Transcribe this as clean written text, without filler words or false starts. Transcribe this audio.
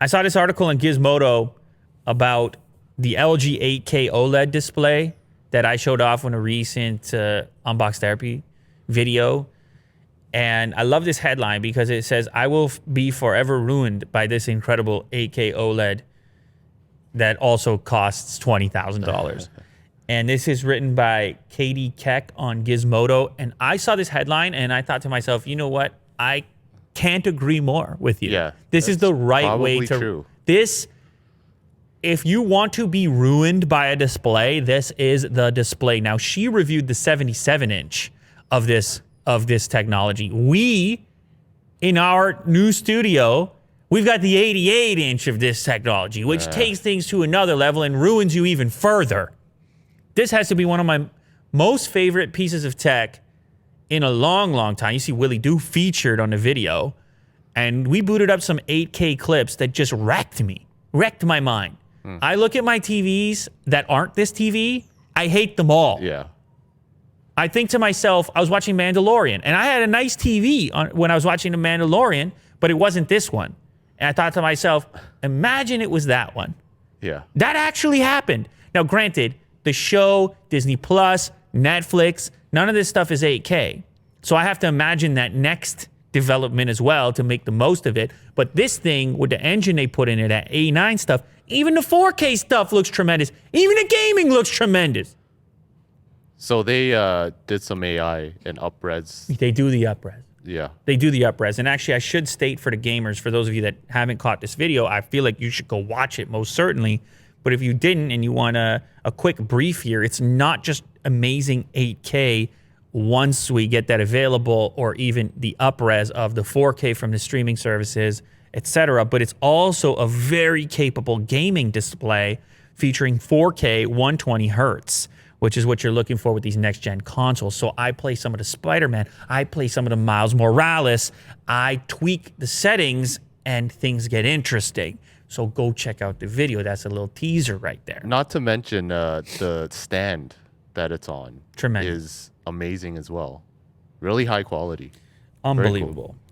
I saw this article in Gizmodo about the LG 8K OLED display that I showed off in a recent Unbox Therapy video. And I love this headline because it says, I will be forever ruined by this incredible 8K OLED that also costs $20,000. And this is written by Katie Keck on Gizmodo. And I saw this headline and I thought to myself, you know what? I can't agree more with you. Yeah, this is the right way to... True. This, if you want to be ruined by a display, this is the display. Now, she reviewed the 77-inch of this technology. We, in our new studio, we've got the 88-inch of this technology, which takes things to another level and ruins you even further. This has to be one of my most favorite pieces of tech in a long, long time. You see Willie Doo featured on the video, and we booted up some 8K clips that just wrecked my mind. I look at my TVs that aren't this TV, I hate them all. Yeah. I think to myself, I was watching Mandalorian, and I had a nice TV when I was watching The Mandalorian, but it wasn't this one. And I thought to myself, imagine it was that one. Yeah. That actually happened. Now, granted, the show, Disney Plus, Netflix, none of this stuff is 8K. So I have to imagine that next development as well to make the most of it. But this thing, with the engine they put in it, that A9 stuff, even the 4K stuff looks tremendous. Even the gaming looks tremendous. So they did some AI and up-res. They do the up-res. Yeah. They do the up-res. And actually, I should state for the gamers, for those of you that haven't caught this video, I feel like you should go watch it, most certainly. But if you didn't and you want a quick brief here, it's not just amazing 8K once we get that available, or even the up-res of the 4K from the streaming services, etc. But it's also a very capable gaming display featuring 4K 120 Hertz, which is what you're looking for with these next-gen consoles. So I play some of the Spider-Man, I play some of the Miles Morales, I tweak the settings, and things get interesting. So go check out the video. That's a little teaser right there. Not to mention the stand that it's on. Tremendous. Is amazing as well. Really high quality. Unbelievable.